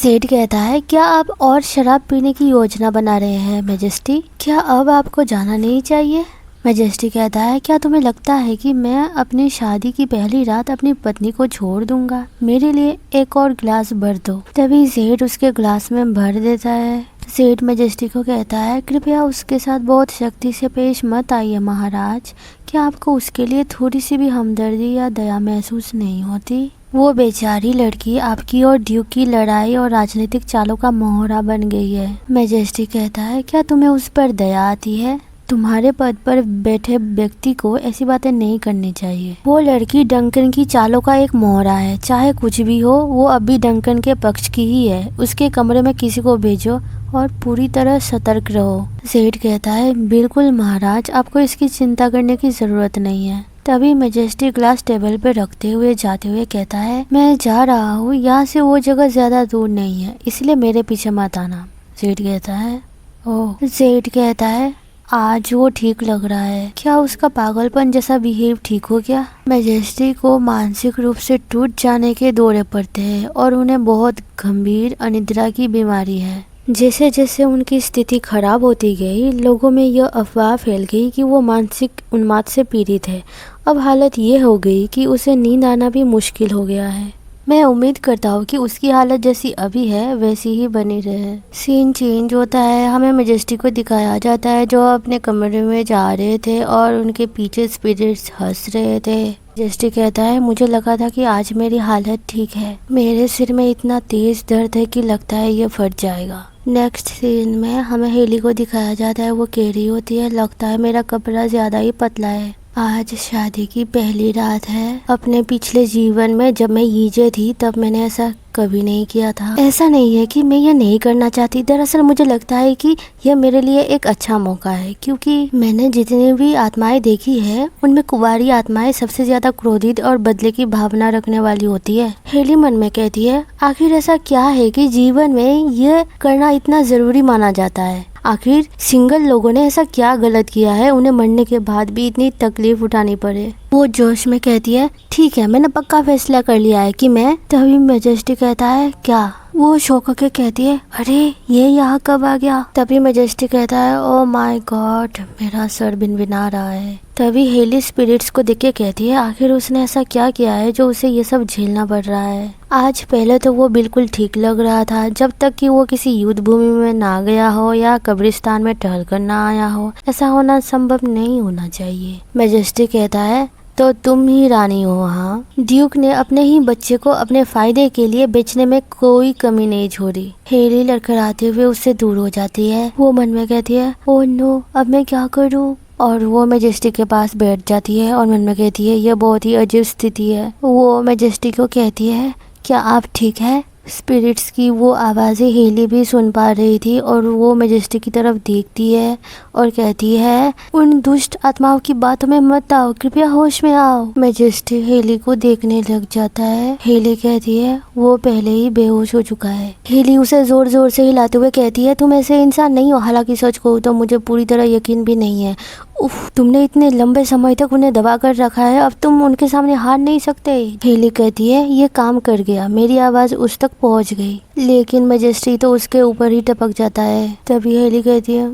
Z कहता है, क्या आप और शराब पीने की योजना बना रहे हैं मैजेस्टी? क्या अब आपको जाना नहीं चाहिए? मैजेस्टी कहता है, क्या तुम्हें लगता है कि मैं अपनी शादी की पहली रात अपनी पत्नी को छोड़ दूंगा? मेरे लिए एक और गिलास भर दो। तभी जेड उसके ग्लास में भर देता है। जेड मैजेस्टी को कहता है, कृपया उसके साथ बहुत सख्ती से पेश मत आइए महाराज। क्या आपको उसके लिए थोड़ी सी भी हमदर्दी या दया महसूस नहीं होती? वो बेचारी लड़की आपकी और ड्यूक की लड़ाई और राजनीतिक चालों का मोहरा बन गई है। मैजेस्टी कहता है, क्या तुम्हें उस पर दया आती है? तुम्हारे पद पर बैठे व्यक्ति को ऐसी बातें नहीं करनी चाहिए। वो लड़की डंकन की चालों का एक मोहरा है। चाहे कुछ भी हो, वो अभी डंकन के पक्ष की ही है। उसके कमरे में किसी को भेजो और पूरी तरह सतर्क रहो। जेड कहता है, बिल्कुल महाराज, आपको इसकी चिंता करने की जरूरत नहीं है। तभी मैजेस्टी ग्लास टेबल पर रखते हुए जाते हुए कहता है, मैं जा रहा हूँ, यहाँ से वो जगह ज्यादा दूर नहीं है, इसलिए मेरे पीछे मत आना। जेड कहता है, ओह। जेड कहता है, आज वो ठीक लग रहा है। क्या उसका पागलपन जैसा बिहेव ठीक हो गया? मैजेस्टी को मानसिक रूप से टूट जाने के दौरे पड़ते हैं और उन्हें बहुत गंभीर अनिद्रा की बीमारी है। जैसे जैसे उनकी स्थिति खराब होती गई, लोगों में यह अफवाह फैल गई कि वो मानसिक उन्माद से पीड़ित है। अब हालत ये हो गई कि उसे नींद आना भी मुश्किल हो गया है। मैं उम्मीद करता हूँ कि उसकी हालत जैसी अभी है वैसी ही बनी रहे। सीन चेंज होता है। हमें मैजेस्टी को दिखाया जाता है जो अपने कमरे में जा रहे थे और उनके पीछे स्पिरिट्स हंस रहे थे। मैजेस्टी कहता है, मुझे लगा था कि आज मेरी हालत ठीक है। मेरे सिर में इतना तेज दर्द है कि लगता है ये फट जाएगा। नेक्स्ट सीन में हमें हेली को दिखाया जाता है। वो कह रही होती है, लगता है मेरा कपड़ा ज्यादा ही पतला है। आज शादी की पहली रात है। अपने पिछले जीवन में जब मैं यीजे थी तब मैंने ऐसा कभी नहीं किया था। ऐसा नहीं है कि मैं यह नहीं करना चाहती, दरअसल मुझे लगता है कि यह मेरे लिए एक अच्छा मौका है, क्योंकि मैंने जितनी भी आत्माएं देखी है उनमें कुंवारी आत्माएं सबसे ज्यादा क्रोधित और बदले की भावना रखने वाली होती है। हेली मन में कहती है, आखिर ऐसा क्या है कि जीवन में यह करना इतना जरूरी माना जाता है? आखिर सिंगल लोगों ने ऐसा क्या गलत किया है उन्हें मरने के बाद भी इतनी तकलीफ उठानी पड़े? वो जोश में कहती है, ठीक है, मैंने पक्का फैसला कर लिया है कि मैं। तभी मैजेस्टी कहता है, क्या? वो शौक के कहती है, अरे ये यहाँ कब आ गया? तभी मैजेस्टी कहता है, ओ माय गॉड, मेरा सर भिनभिना रहा है। तभी हेली स्पिरिट्स को देख के कहती है, आखिर उसने ऐसा क्या किया है जो उसे ये सब झेलना पड़ रहा है? आज पहले तो वो बिल्कुल ठीक लग रहा था, जब तक कि वो किसी युद्ध भूमि में ना गया हो या कब्रिस्तान में टहल कर ना आया हो। ऐसा होना संभव नहीं होना चाहिए। मैजेस्टी कहता है, तो तुम ही रानी हो वहाँ। ड्यूक ने अपने ही बच्चे को अपने फायदे के लिए बेचने में कोई कमी नहीं छोड़ी। हेली लड़खड़ाते हुए उससे दूर हो जाती है। वो मन में कहती है, ओह नो, अब मैं क्या करूँ? और वो मैजेस्टी के पास बैठ जाती है और मन में कहती है, यह बहुत ही अजीब स्थिति है। वो मैजेस्टी को कहती है, क्या आप ठीक है? स्पिरिट्स की वो आवाज़ें हेली भी सुन पा रही थी और वो मैजेस्टी की तरफ देखती है और कहती है, उन दुष्ट आत्माओं की बातों में मत आओ, कृपया होश में आओ। मैजेस्टी हेली को देखने लग जाता है। हेली कहती है, वो पहले ही बेहोश हो चुका है। हेली उसे जोर जोर से हिलाते हुए कहती है, तुम ऐसे इंसान नहीं हो। हालांकि सच कहूँ तो मुझे पूरी तरह यकीन भी नहीं है। उफ, तुमने इतने लंबे समय तक उन्हें दबा कर रखा है, अब तुम उनके सामने हार नहीं सकते। हेली कहती है, ये काम कर गया, मेरी आवाज उस तक पहुंच गई। लेकिन मैजेस्टी तो उसके ऊपर ही टपक जाता है। तभी हेली कहती है,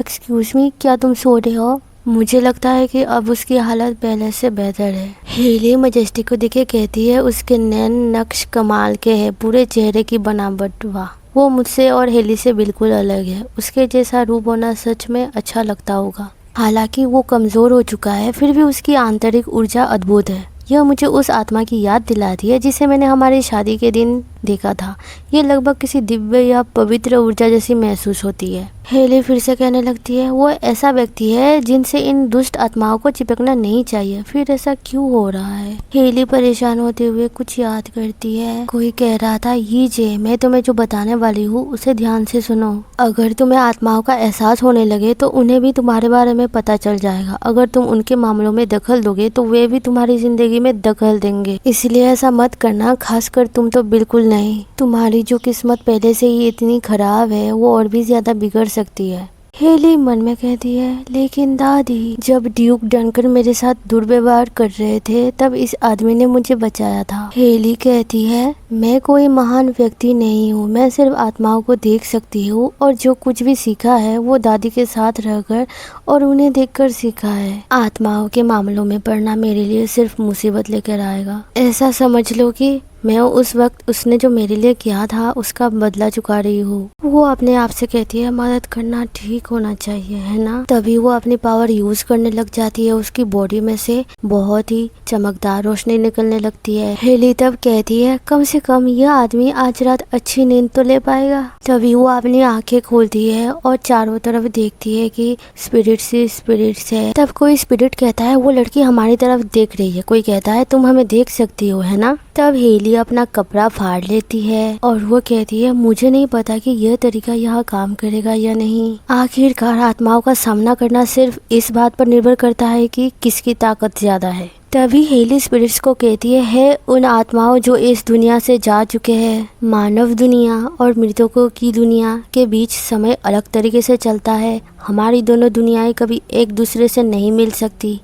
एक्सक्यूज मी, क्या तुम सो रहे हो? मुझे लगता है कि अब उसकी हालत पहले से बेहतर है। हेली मैजेस्टी को देखे कहती है, उसके नैन नक्श कमाल के है, पूरे चेहरे की बनावट, वाह। वो मुझसे और हेली से बिल्कुल अलग है। उसके जैसा रूप होना सच में अच्छा लगता होगा। हालांकि वो कमजोर हो चुका है, फिर भी उसकी आंतरिक ऊर्जा अद्भुत है। यह मुझे उस आत्मा की याद दिलाती है जिसे मैंने हमारी शादी के दिन देखा था। ये लगभग किसी दिव्य या पवित्र ऊर्जा जैसी महसूस होती है। हेली फिर से कहने लगती है, वो ऐसा व्यक्ति है जिनसे इन दुष्ट आत्माओं को चिपकना नहीं चाहिए, फिर ऐसा क्यों हो रहा है? हेली परेशान होते हुए कुछ याद करती है। कोई कह रहा था, ये मैं तुम्हें जो बताने वाली हूँ उसे ध्यान से सुनो। अगर तुम्हें आत्माओं का एहसास होने लगे तो उन्हें भी तुम्हारे बारे में पता चल जाएगा। अगर तुम उनके मामलों में दखल दोगे तो वे भी तुम्हारी जिंदगी में दखल देंगे। इसलिए ऐसा मत करना, खासकर तुम तो बिल्कुल नहीं। तुम्हारी जो किस्मत पहले से ही इतनी खराब है वो और भी ज्यादा बिगड़ सकती है। हेली मन में कहती है, लेकिन दादी, जब ड्यूक डनकन मेरे साथ दुर्व्यवहार कर रहे थे तब इस आदमी ने मुझे बचाया था। हेली कहती है, मैं कोई महान व्यक्ति नहीं हूँ, मैं सिर्फ आत्माओं को देख सकती हूँ और जो कुछ भी सीखा है वो दादी के साथ रहकर और उन्हें देखकर सीखा है। आत्माओं के मामलों में पढ़ना मेरे लिए सिर्फ मुसीबत लेकर आएगा। ऐसा समझ लो कि मैं उस वक्त उसने जो मेरे लिए किया था उसका बदला चुका रही हूँ। वो अपने आप से कहती है, मदद करना ठीक होना चाहिए, है ना। तभी वो अपनी पावर यूज करने लग जाती है। उसकी बॉडी में से बहुत ही चमकदार रोशनी निकलने लगती है। हेली तब कहती है, कम से कम यह आदमी आज रात अच्छी नींद तो ले पाएगा। तभी वो अपनी आंखें खोलती है और चारों तरफ देखती है कि स्पिरिट्स ही स्पिरिट्स है। तब कोई स्पिरिट कहता है, वो लड़की हमारी तरफ देख रही है। कोई कहता है, तुम हमें देख सकती हो, है ना। तब हेली अपना कपड़ा फाड़ लेती है और वो कहती है, मुझे नहीं पता कि यह तरीका यहाँ काम करेगा या नहीं। आखिरकार आत्माओं का सामना करना सिर्फ इस बात पर निर्भर करता है कि किसकी ताकत ज्यादा है। तभी हेली स्पिरिट्स को कहती है उन आत्माओं जो इस दुनिया से जा चुके हैं। मानव दुनिया और मृतकों की दुनिया के बीच समय अलग तरीके से चलता है। हमारी दोनों दुनियाएं कभी एक दूसरे से नहीं मिल सकती।